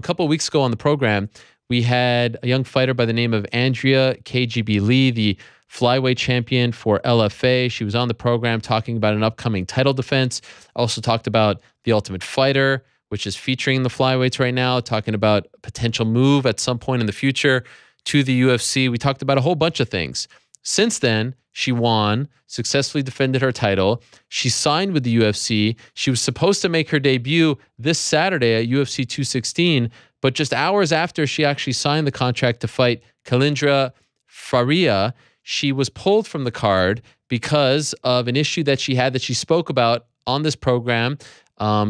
a couple of weeks ago on the program, we had a young fighter by the name of Andrea KGB Lee, the flyweight champion for LFA. She was on the program talking about an upcoming title defense. Also talked about The Ultimate Fighter, which is featuring the flyweights right now, talking about a potential move at some point in the future to the UFC. We talked about a whole bunch of things. Since then, she won, successfully defended her title. She signed with the UFC. She was supposed to make her debut this Saturday at UFC 216, but just hours after she actually signed the contract to fight Kalindra Faria, she was pulled from the card because of an issue that she had that she spoke about on this program.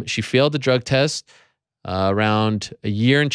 She failed the drug test around a year and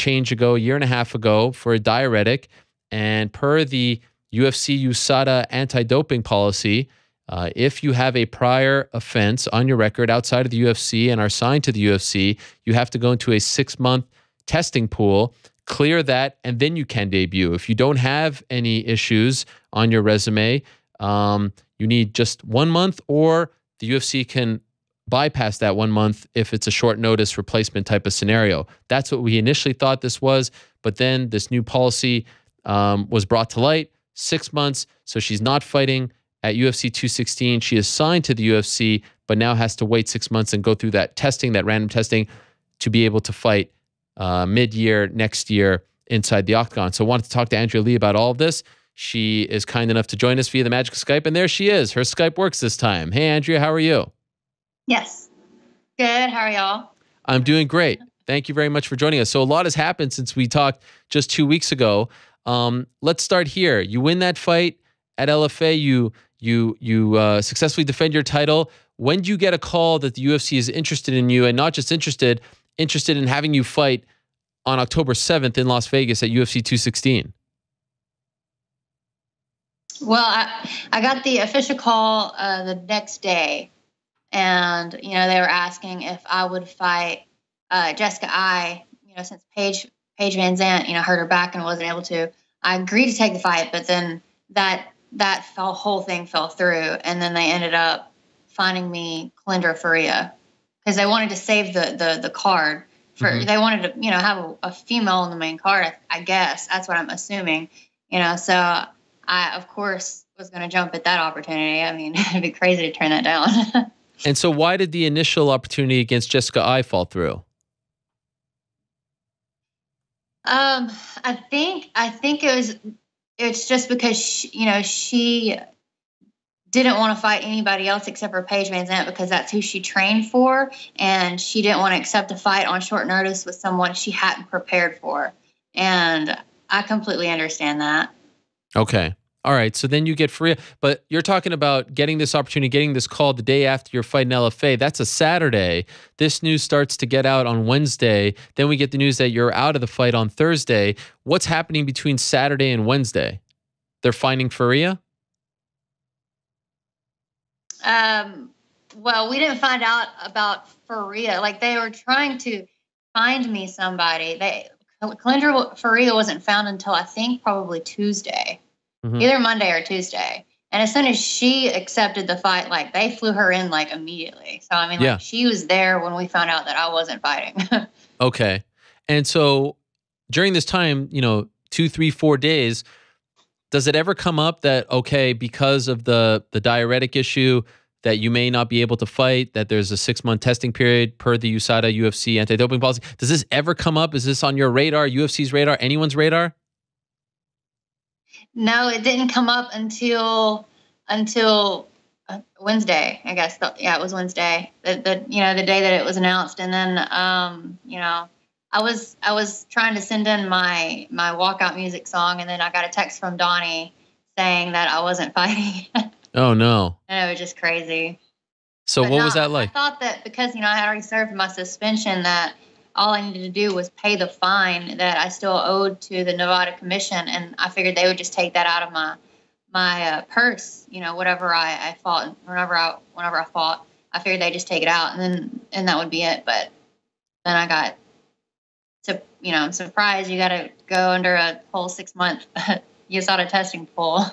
a half ago for a diuretic. And per the UFC USADA anti-doping policy, if you have a prior offense on your record outside of the UFC and are signed to the UFC, you have to go into a 6-month testing pool, clear that, and then you can debut. If you don't have any issues on your resume, you need just 1 month, or the UFC can bypass that 1 month if it's a short notice replacement type of scenario. That's what we initially thought this was, but then this new policy was brought to light. 6 months, so she's not fighting at UFC 216. She is signed to the UFC, but now has to wait 6 months and go through that testing, that random testing, to be able to fight mid-year next year inside the octagon. So I wanted to talk to Andrea Lee about all of this. She is kind enough to join us via the magic of Skype, and there she is. Her Skype works this time. Hey, Andrea, how are you? Yes. Good. How are y'all? I'm doing great. Thank you very much for joining us. So a lot has happened since we talked just 2 weeks ago. Let's start here. You win that fight at LFA. You successfully defend your title. When do you get a call that the UFC is interested in you, and not just interested in having you fight on October 7th in Las Vegas at UFC 216? Well, I got the official call the next day, and they were asking if I would fight Jessica Eye. Since Paige Van Zandt hurt her back and wasn't able to. I agreed to take the fight, but then that whole thing fell through, and then they ended up finding me Kalindra Faria because they wanted to save the card for. They wanted to have a female in the main card. I guess that's what I'm assuming. So I of course was going to jump at that opportunity. I mean, it'd be crazy to turn that down. And so, why did the initial opportunity against Jessica Eye fall through? I think it's just because she didn't want to fight anybody else except for Paige Van Zandt because that's who she trained for, and she didn't want to accept a fight on short notice with someone she hadn't prepared for, and I completely understand that. Okay. All right, so then you get Faria, but you're talking about getting this opportunity, getting this call the day after your fight in LFA. That's a Saturday. This news starts to get out on Wednesday. Then we get the news that you're out of the fight on Thursday. What's happening between Saturday and Wednesday? They're finding Faria? Well, we didn't find out about Faria. Like, they were trying to find me somebody. Kalindra Faria wasn't found until I think probably Tuesday. Either Monday or Tuesday. And as soon as she accepted the fight, like, they flew her in like immediately. So I mean, she was there when we found out that I wasn't fighting. Okay. And so during this time, 2, 3, 4 days, does it ever come up that, okay, because of the diuretic issue that you may not be able to fight, that there's a 6-month testing period per the USADA UFC anti-doping policy? Does this ever come up? Is this on your radar, UFC's radar, anyone's radar? No, it didn't come up until Wednesday, I guess. It was Wednesday. The day that it was announced, and then I was trying to send in my walkout music song, and then I got a text from Donnie saying that I wasn't fighting. Oh no! And it was just crazy. So what was that like? I thought that because I had already served my suspension, that all I needed to do was pay the fine that I still owed to the Nevada Commission, and I figured they would just take that out of my purse. Whatever I fought, whenever I fought, I figured they'd just take it out, and that would be it. But then I got I'm surprised you got to go under a whole 6-month USADA testing pool.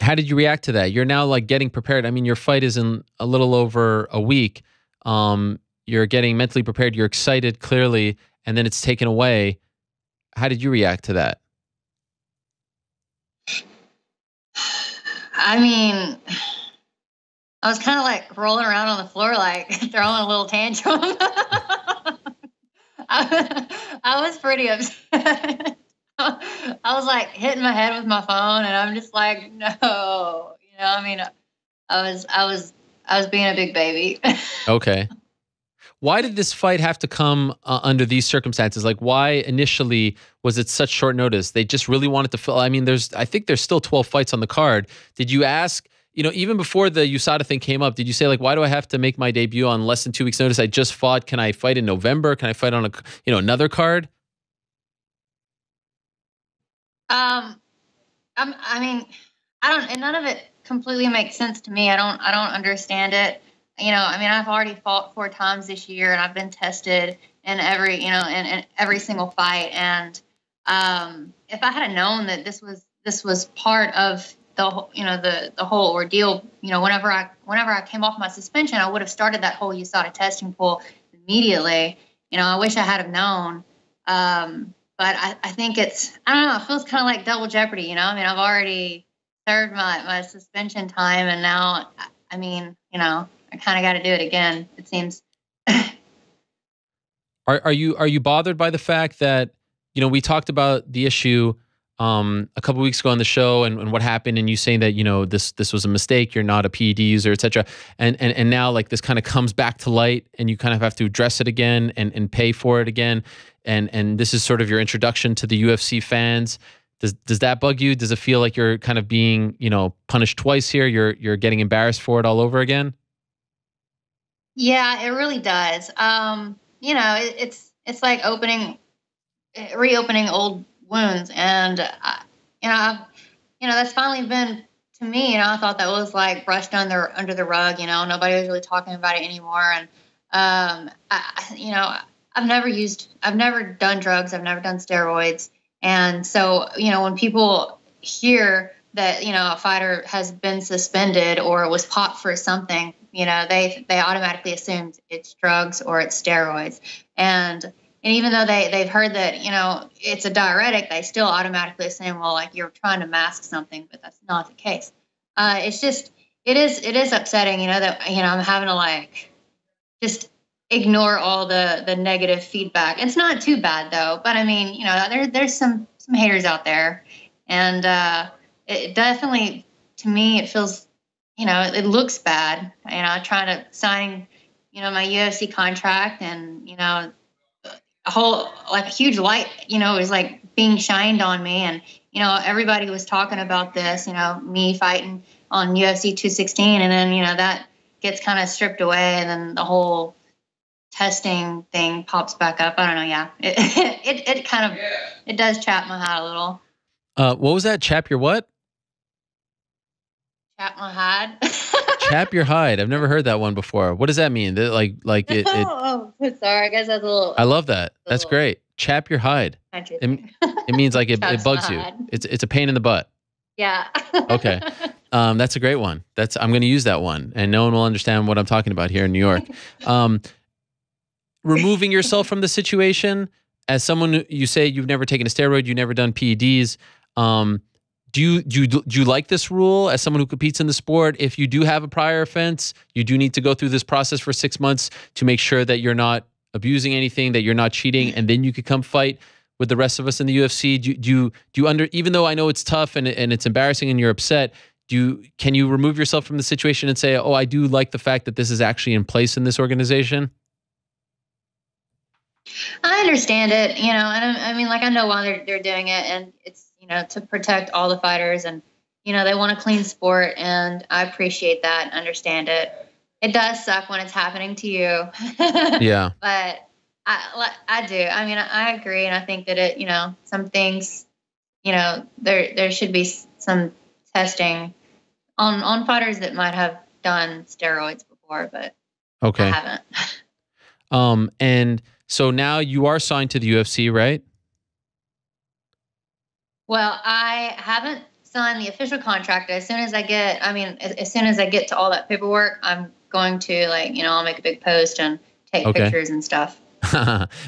How did you react to that? You're now like getting prepared. I mean, your fight is in a little over a week. You're getting mentally prepared. You're excited, clearly. and then it's taken away. How did you react to that? I mean, I was kind of like rolling around on the floor, like throwing a little tantrum. I was pretty upset. I was like hitting my head with my phone, and I'm just like, no, I mean, I was being a big baby. Okay. Why did this fight have to come under these circumstances? Like, why initially was it such short notice? They just really wanted to fill. I mean, I think there's still 12 fights on the card. Did you ask, even before the USADA thing came up, did you say, like, why do I have to make my debut on less than 2 weeks notice? I just fought. Can I fight in November? Can I fight on another card? I mean, and none of it completely makes sense to me. I don't understand it. I mean, I've already fought 4 times this year, and I've been tested in every, in every single fight. And if I had known that this was part of the whole ordeal, whenever I came off my suspension, I would have started that whole USADA testing pool immediately. I wish I had have known. But I think I don't know, it feels kind of like double jeopardy, I mean, I've already served my suspension time, and now, I mean, I kind of got to do it again, it seems. Are you bothered by the fact that, we talked about the issue a couple weeks ago on the show and what happened, and you saying that, this was a mistake, you're not a PED user, et cetera. And now, like, this kind of comes back to light, and you kind of have to address it again and pay for it again. And this is sort of your introduction to the UFC fans. Does that bug you? Does it feel like you're kind of being, punished twice here? You're getting embarrassed for it all over again? Yeah, it really does. It's like reopening old wounds, and that's finally been, to me, I thought that was like brushed under the rug. Nobody was really talking about it anymore. And I've never done drugs, I've never done steroids, and so when people hear that a fighter has been suspended or was popped for something, they automatically assume it's drugs or it's steroids, and even though they've heard that it's a diuretic, they still automatically assume, well, like, you're trying to mask something, but that's not the case. It is upsetting, that I'm having to, like, just ignore all the negative feedback. It's not too bad though, but I mean, there's some haters out there, and it definitely, to me, it feels, it looks bad. Trying to sign, my UFC contract, and a huge light, is like being shined on me, and everybody was talking about this, me fighting on UFC 216, and then that gets kind of stripped away, and then the whole testing thing pops back up. I don't know. Yeah, it kind of, it does chap my hide a little. What was that? Chap your what? Chap my hide. Chap your hide. I've never heard that one before. What does that mean? Like it? Oh, sorry. I guess that's a little. I love that. That's great. Chap your hide. It means like it bugs you. It's a pain in the butt. Yeah. Okay. That's a great one. I'm going to use that one, and no one will understand what I'm talking about here in New York. Removing yourself from the situation, as someone, you say you've never taken a steroid, you've never done PEDs. Do you like this rule as someone who competes in the sport? If you do have a prior offense, you do need to go through this process for 6 months to make sure that you're not abusing anything, that you're not cheating, and then you could come fight with the rest of us in the UFC. Do you even though I know it's tough and it's embarrassing and you're upset, can you remove yourself from the situation and say, oh, I do like the fact that this is actually in place in this organization? I understand it, and I mean, like, I know why they're doing it, and it's, to protect all the fighters, and, they want a clean sport, and I appreciate that and understand it. It does suck when it's happening to you. Yeah. But I do. I mean, I agree, and I think that it, some things, there should be some testing on fighters that might have done steroids before, but okay. I haven't. And so now you are signed to the UFC, right? Well, I haven't signed the official contract. As soon as I get to all that paperwork, I'm going to, like, I'll make a big post and take pictures and stuff.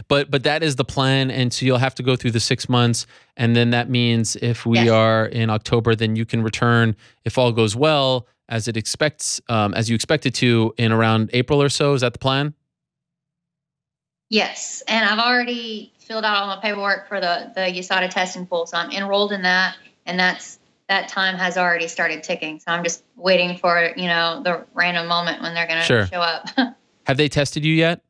But that is the plan, and so you'll have to go through the 6 months, and then that means if we Yes. are in October, then you can return if all goes well as you expect it to in around April or so. Is that the plan? Yes, and I've already filled out all my paperwork for the USADA testing pool, so I'm enrolled in that, and that time has already started ticking. So I'm just waiting for the random moment when they're going to show up. Have they tested you yet?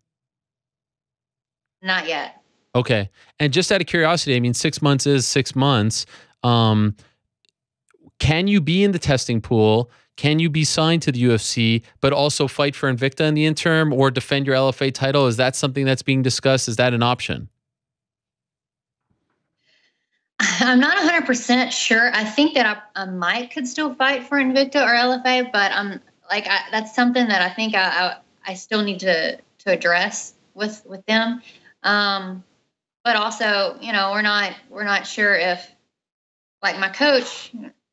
Not yet. Okay, and just out of curiosity, I mean, 6 months is 6 months. Can you be in the testing pool? Can you be signed to the UFC, but also fight for Invicta in the interim or defend your LFA title? Is that something that's being discussed? Is that an option? I'm not 100% sure. I think that I could still fight for Invicta or LFA, but that's something that I think I still need to address with them. But also, we're not sure if, like, my coach,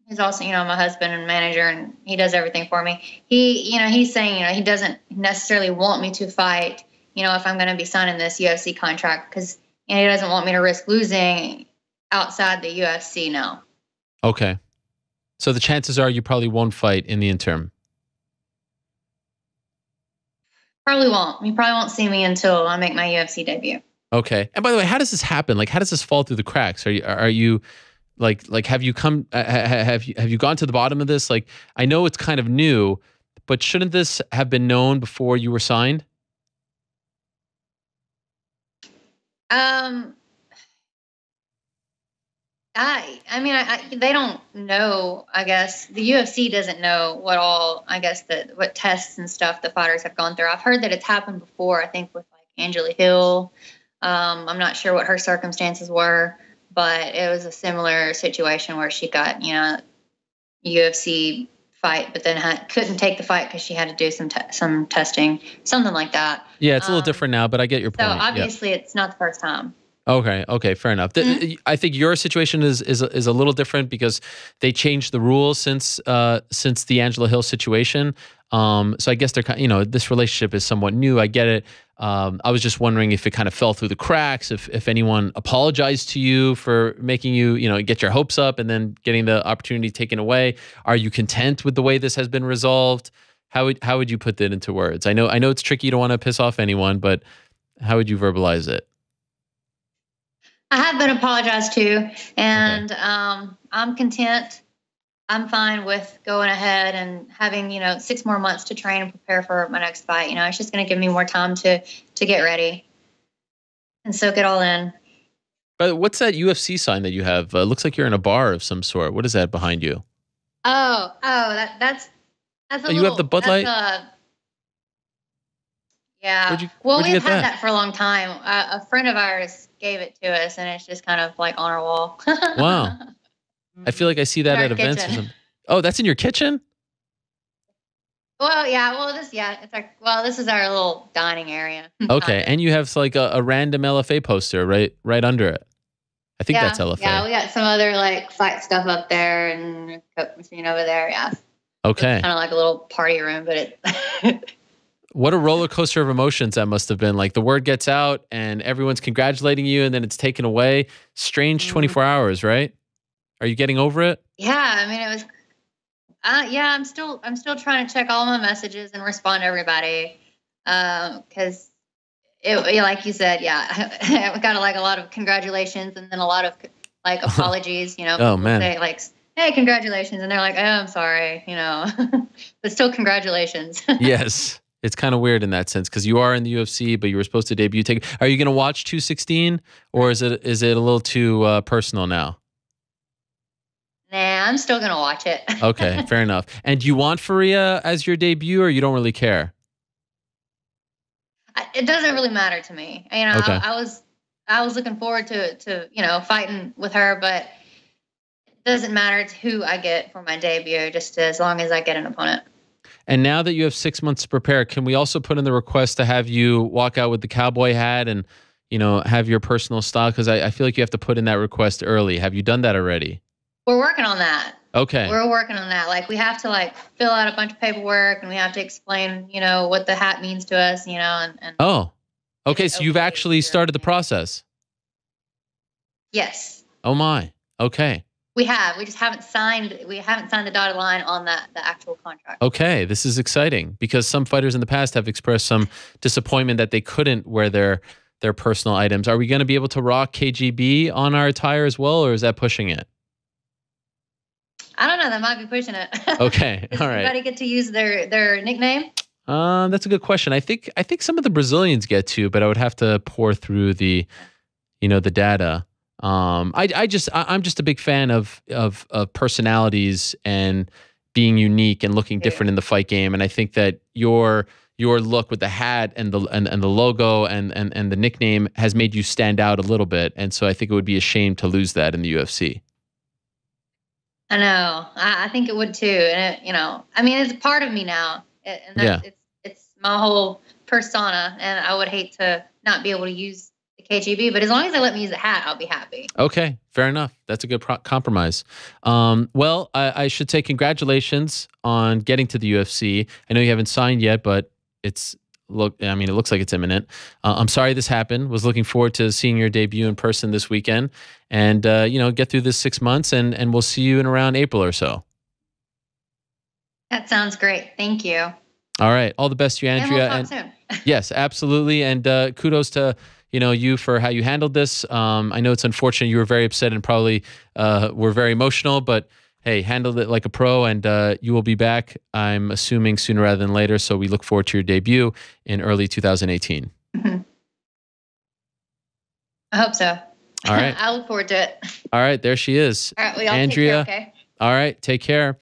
who's also, my husband and manager, and he does everything for me. He's saying, he doesn't necessarily want me to fight, if I'm going to be signing this UFC contract, because he doesn't want me to risk losing outside the UFC now. Okay. So the chances are you probably won't fight in the interim. Probably won't. You probably won't see me until I make my UFC debut. Okay. And by the way, how does this happen? Like, how does this fall through the cracks? Are you like have you gone to the bottom of this? Like, I know it's kind of new, but shouldn't this have been known before you were signed? I mean, they don't know. I guess the UFC doesn't know what tests and stuff the fighters have gone through. I've heard that it's happened before. I think with like Angela Hill. I'm not sure what her circumstances were, but it was a similar situation where she got UFC fight, but then couldn't take the fight because she had to do some testing, something like that. Yeah, it's a little different now, but I get your point. So obviously, It's not the first time. Okay, fair enough. I think your situation is a little different because they changed the rules since the Angela Hill situation. So I guess they're this relationship is somewhat new. I get it. I was just wondering if it kind of fell through the cracks, if anyone apologized to you for making you get your hopes up and then getting the opportunity taken away. Are you content with the way this has been resolved? How would you put that into words? I know it's tricky. You don't want to piss off anyone, but how would you verbalize it? I have been apologized to, and I'm content. I'm fine with going ahead and having 6 more months to train and prepare for my next fight. It's just going to give me more time to get ready and soak it all in. But what's that UFC sign that you have? Looks like you're in a bar of some sort. What is that behind you? That's you have the Bud Light? Yeah. We've had that for a long time. A friend of ours gave it to us, and it's just kind of like on our wall. Wow. I feel like I see that at events or something. Oh, that's in your kitchen? Well, yeah. This is our little dining area. Okay, and you have like a random LFA poster right under it. I think that's LFA. Yeah, we got some other like fight stuff up there and a Coke machine over there. Yeah. Okay. Kind of like a little party room, but it. What a roller coaster of emotions that must have been. Like the word gets out and everyone's congratulating you and then it's taken away. Strange 24 hours, right? Are you getting over it? Yeah, I mean, it was. I'm still trying to check all my messages and respond to everybody, because like you said, I got like a lot of congratulations and then a lot of like apologies. Oh man. Say like, hey, congratulations, and they're like, oh, I'm sorry, but still congratulations. Yes. It's kind of weird in that sense because you are in the UFC, but you were supposed to debut. Are you going to watch 216, or is it a little too personal now? Nah, I'm still going to watch it. Okay, fair enough. And do you want Faria as your debut, or you don't really care? It doesn't really matter to me. Okay. I was looking forward to fighting with her, but it doesn't matter to who I get for my debut, just as long as I get an opponent. And now that you have 6 months to prepare, can we also put in the request to have you walk out with the cowboy hat and, have your personal style? Because I feel like you have to put in that request early. Have you done that already? We're working on that. Okay. We're working on that. Like, we have to like fill out a bunch of paperwork and we have to explain, what the hat means to us, and Oh, Okay, so you've actually started the process. Yes. Oh my. Okay. We have. We just haven't signed. We haven't signed the dotted line on the actual contract. Okay, this is exciting because some fighters in the past have expressed some disappointment that they couldn't wear their personal items. Are we going to be able to rock KGB on our attire as well, or is that pushing it? I don't know. That might be pushing it. Okay, Does all right. everybody get to use their nickname? That's a good question. I think some of the Brazilians get to, but I would have to pour through the data. I'm just a big fan of personalities and being unique and looking different in the fight game. And I think that your look with the hat and the logo and the nickname has made you stand out a little bit. And so I think it would be a shame to lose that in the UFC. I know. I think it would too. And I mean, it's part of me now. It's my whole persona, and I would hate to not be able to use the KGB, but as long as they let me use the hat, I'll be happy. Okay, fair enough. That's a good compromise. Well, I should say congratulations on getting to the UFC. I know you haven't signed yet, but it looks like it's imminent. I'm sorry this happened. Was looking forward to seeing your debut in person this weekend, and get through this 6 months, and we'll see you in around April or so. That sounds great. Thank you. All right. All the best to you, Andrea. And we'll talk soon. Yes, absolutely. And kudos to you for how you handled this. I know it's unfortunate. You were very upset and probably were very emotional, but hey, handled it like a pro, and you will be back, I'm assuming, sooner rather than later. So we look forward to your debut in early 2018. Mm-hmm. I hope so. All right. I look forward to it. All right. There she is. All right. We all Andrea. take care, okay? All right. Take care.